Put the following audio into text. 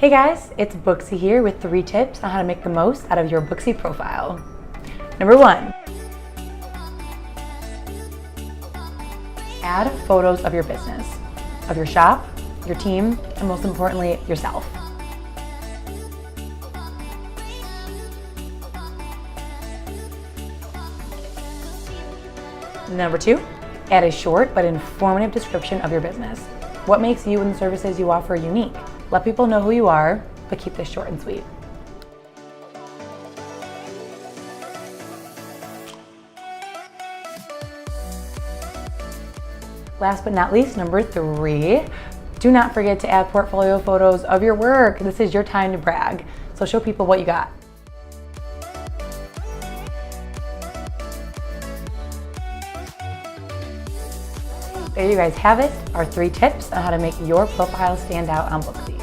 Hey guys, it's Booksy here with 3 tips on how to make the most out of your Booksy profile. Number 1, add photos of your business, of your shop, your team, and most importantly, yourself. Number 2, add a short but informative description of your business. What makes you and the services you offer unique? Let people know who you are, but keep this short and sweet. Last but not least, number 3, do not forget to add portfolio photos of your work. This is your time to brag, so show people what you got. There you guys have it, our 3 tips on how to make your profile stand out on Booksy.